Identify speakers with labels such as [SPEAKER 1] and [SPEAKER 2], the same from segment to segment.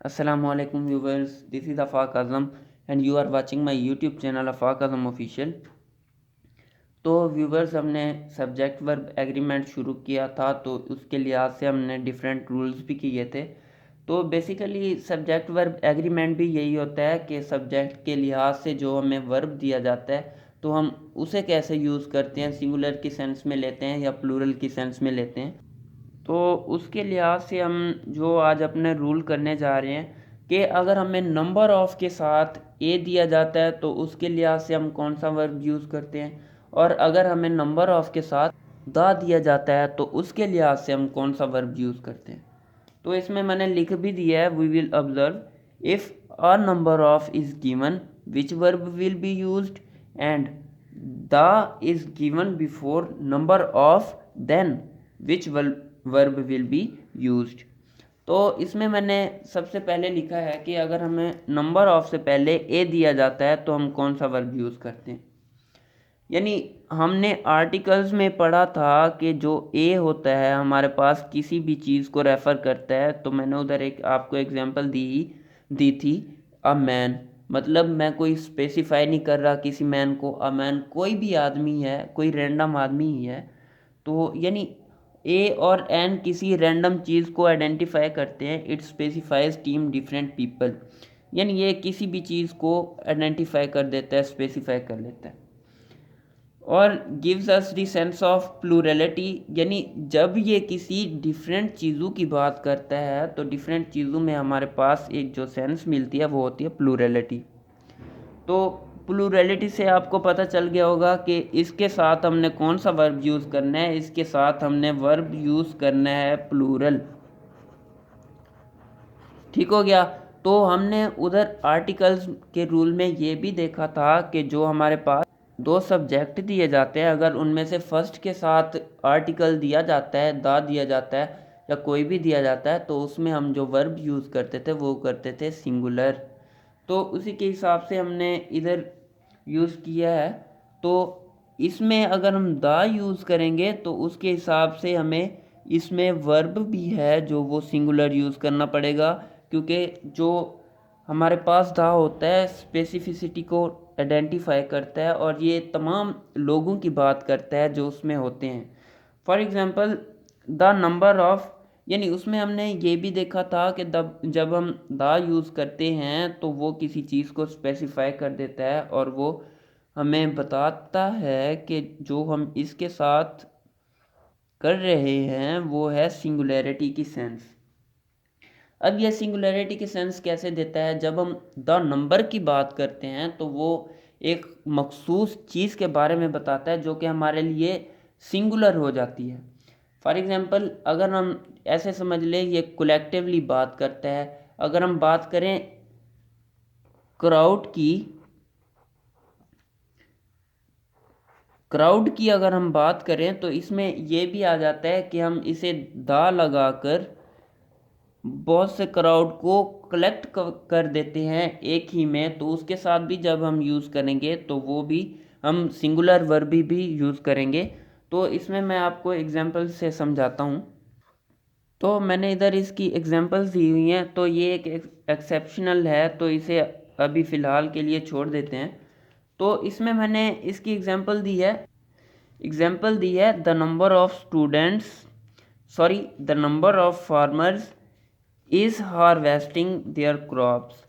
[SPEAKER 1] Assalamualaikum viewers, this is Afaq Azam and you are watching my YouTube channel Afaq Azam Official। तो viewers हमने subject verb agreement शुरू किया था, तो उसके लिहाज से हमने डिफरेंट रूल्स भी किए थे। तो बेसिकली सब्जेक्ट वर्ब एग्रीमेंट भी यही होता है कि सब्जेक्ट के लिहाज से जो हमें वर्ब दिया जाता है तो हम उसे कैसे यूज़ करते हैं, सिंगुलर की सेंस में लेते हैं या प्लूरल की सेंस में लेते हैं। तो उसके लिहाज से हम जो आज अपने रूल करने जा रहे हैं कि अगर हमें नंबर ऑफ के साथ ए दिया जाता है तो उसके लिहाज से हम कौन सा वर्ब यूज़ करते हैं, और अगर हमें नंबर ऑफ के साथ द दिया जाता है तो उसके लिहाज से हम कौन सा वर्ब यूज़ करते हैं। तो इसमें मैंने लिख भी दिया है, we will observe if a number of is given which verb will be used and the is given before number of then which verb will be used. तो इसमें मैंने सबसे पहले लिखा है कि अगर हमें नंबर ऑफ से पहले ए दिया जाता है तो हम कौन सा वर्ब यूज़ करते हैं। यानी हमने आर्टिकल्स में पढ़ा था कि जो ए होता है हमारे पास किसी भी चीज़ को रेफ़र करता है। तो मैंने उधर एक आपको एग्जांपल दी थी अ मैन, मतलब मैं कोई स्पेसिफाई नहीं कर रहा किसी मैन को। अ मैन कोई भी आदमी है, कोई रैंडम आदमी ही है। तो यानी ए और एन किसी रैंडम चीज़ को आइडेंटिफाई करते हैं। It specifies team different people, यानी ये किसी भी चीज़ को आइडेंटिफाई कर देता है, स्पेसिफाई कर लेता है। और gives us the sense of plurality, यानी जब ये किसी डिफरेंट चीज़ों की बात करता है तो डिफरेंट चीज़ों में हमारे पास एक जो सेंस मिलती है वो होती है प्लूरलिटी। तो प्लूरलिटी से आपको पता चल गया होगा कि इसके साथ हमने कौन सा वर्ब यूज़ करना है। इसके साथ हमने वर्ब यूज़ करना है प्लूरल। ठीक हो गया। तो हमने उधर आर्टिकल्स के रूल में ये भी देखा था कि जो हमारे पास दो सब्जेक्ट दिए जाते हैं, अगर उनमें से फर्स्ट के साथ आर्टिकल दिया जाता है, द दिया जाता है या कोई भी दिया जाता है, तो उसमें हम जो वर्ब यूज़ करते थे वो करते थे सिंगुलर। तो उसी के हिसाब से हमने इधर यूज़ किया है। तो इसमें अगर हम द यूज़ करेंगे तो उसके हिसाब से हमें इसमें वर्ब भी है जो वो सिंगुलर यूज़ करना पड़ेगा, क्योंकि जो हमारे पास द होता है स्पेसिफिसिटी को आइडेंटिफाई करता है और ये तमाम लोगों की बात करता है जो उसमें होते हैं। For example the number of, यानी उसमें हमने ये भी देखा था कि जब हम द यूज़ करते हैं तो वो किसी चीज़ को स्पेसिफाई कर देता है और वो हमें बताता है कि जो हम इसके साथ कर रहे हैं वो है सिंगुलैरिटी की सेंस। अब यह सिंगुलैरिटी की सेंस कैसे देता है, जब हम द नंबर की बात करते हैं तो वो एक मखसूस चीज़ के बारे में बताता है जो कि हमारे लिए सिंगुलर हो जाती है। फॉर एग्ज़ाम्पल अगर हम ऐसे समझ लें ये कलेक्टिवली बात करता है। अगर हम बात करें क्राउड की क्राउड की अगर हम बात करें तो इसमें ये भी आ जाता है कि हम इसे दा लगाकर बहुत से क्राउड को कलेक्ट कर देते हैं एक ही में। तो उसके साथ भी जब हम यूज़ करेंगे तो वो भी हम सिंगुलर वर्ब भी यूज़ करेंगे। तो इसमें मैं आपको एग्जांपल से समझाता हूँ। तो मैंने इधर इसकी एग्जांपल्स दी हुई हैं, तो ये एक एक्सेप्शनल है तो इसे अभी फ़िलहाल के लिए छोड़ देते हैं। तो इसमें मैंने इसकी एग्जाम्पल दी है the number of students the number of farmers is harvesting there crops.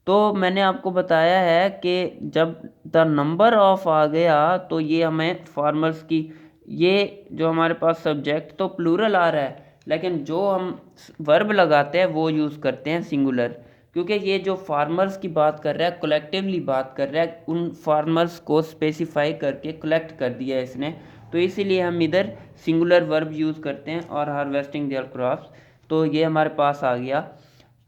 [SPEAKER 1] तो मैंने आपको बताया है कि जब द नंबर ऑफ आ गया तो ये हमें फार्मर्स की, ये जो हमारे पास सब्जेक्ट तो प्लूरल आ रहा है लेकिन जो हम वर्ब लगाते हैं वो यूज़ करते हैं सिंगुलर, क्योंकि ये जो फार्मर्स की बात कर रहा है कलेक्टिवली बात कर रहा है, उन फार्मर्स को स्पेसिफाई करके कलेक्ट कर दिया है इसने। तो इसीलिए हम इधर सिंगुलर वर्ब यूज़ करते हैं और हार्वेस्टिंग देयर क्रॉप्स। तो ये हमारे पास आ गया।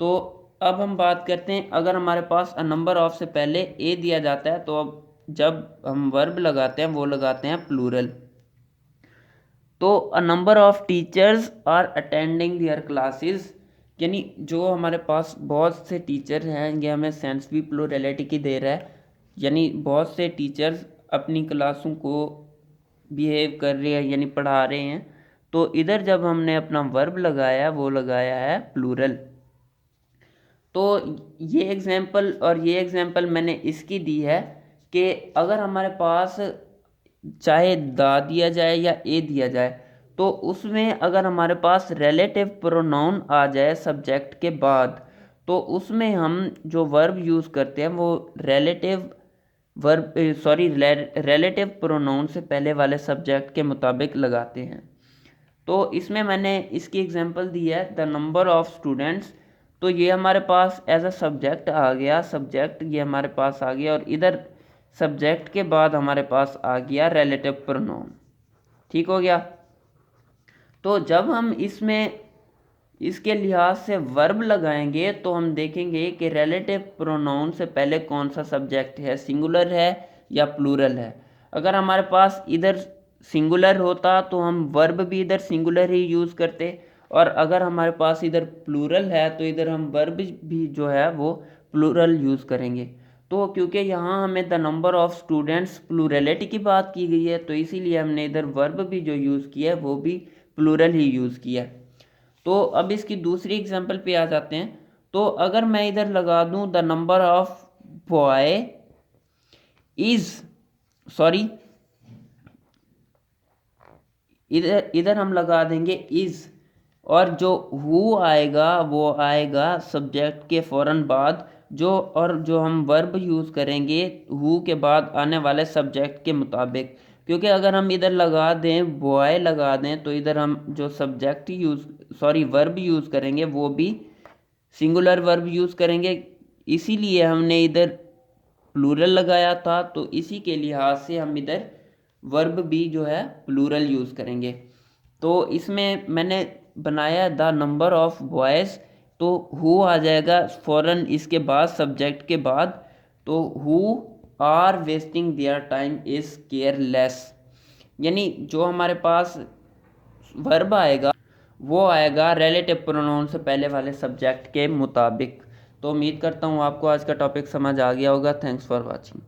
[SPEAKER 1] तो अब हम बात करते हैं अगर हमारे पास अ नंबर ऑफ से पहले ए दिया जाता है तो अब जब हम वर्ब लगाते हैं वो लगाते हैं प्लूरल। तो a number of teachers are attending their classes, यानी जो हमारे पास बहुत से टीचर हैं, ये हमें सेंस भी प्लूरलिटी की दे रहा है। यानी बहुत से टीचर्स अपनी क्लासों को बिहेव कर रहे हैं यानी पढ़ा रहे हैं। तो इधर जब हमने अपना वर्ब लगाया वो लगाया है प्लूरल। तो ये एग्जांपल और ये एग्जांपल मैंने इसकी दी है कि अगर हमारे पास चाहे दा दिया जाए या ए दिया जाए, तो उसमें अगर हमारे पास रिलेटिव प्रोनाउन आ जाए सब्जेक्ट के बाद, तो उसमें हम जो वर्ब यूज़ करते हैं वो रिलेटिव प्रोनाउन से पहले वाले सब्जेक्ट के मुताबिक लगाते हैं। तो इसमें मैंने इसकी एग्जांपल दी है द नंबर ऑफ स्टूडेंट्स। तो ये हमारे पास एज अ सब्जेक्ट आ गया, सब्जेक्ट ये हमारे पास आ गया, और इधर सब्जेक्ट के बाद हमारे पास आ गया रिलेटिव प्रोनाउन। ठीक हो गया। तो जब हम इसमें इसके लिहाज से वर्ब लगाएंगे तो हम देखेंगे कि रिलेटिव प्रोनाउन से पहले कौन सा सब्जेक्ट है, सिंगुलर है या प्लूरल है। अगर हमारे पास इधर सिंगुलर होता तो हम वर्ब भी इधर सिंगुलर ही यूज़ करते, और अगर हमारे पास इधर प्लूरल है तो इधर हम वर्ब भी जो है वो प्लूरल यूज़ करेंगे। तो क्योंकि यहाँ हमें the number of students plurality की बात की गई है, तो इसीलिए हमने इधर वर्ब भी जो यूज़ किया है वो भी प्लूरल ही यूज़ किया है। तो अब इसकी दूसरी एग्जांपल पे आ जाते हैं। तो अगर मैं इधर लगा दूं the number of boy is sorry इधर इधर हम लगा देंगे इज, और जो हु आएगा वो आएगा सब्जेक्ट के फ़ौरन बाद, जो हम वर्ब यूज़ करेंगे हु के बाद आने वाले सब्जेक्ट के मुताबिक। क्योंकि अगर हम इधर लगा दें बॉय लगा दें तो इधर हम जो सब्जेक्ट वर्ब यूज़ करेंगे वो भी सिंगुलर वर्ब यूज़ करेंगे, इसीलिए हमने इधर प्लूरल लगाया था। तो इसी के लिहाज से हम इधर वर्ब भी जो है प्लूरल यूज़ करेंगे। तो इसमें मैंने बनाया द नंबर ऑफ बॉयज़, तो हु आ जाएगा फ़ौरन इसके बाद सब्जेक्ट के बाद। तो who are wasting their time is careless, यानी जो हमारे पास वर्ब आएगा वो आएगा रिलेटिव प्रोनाउन से पहले वाले सब्जेक्ट के मुताबिक। तो उम्मीद करता हूँ आपको आज का टॉपिक समझ आ गया होगा। Thanks for watching.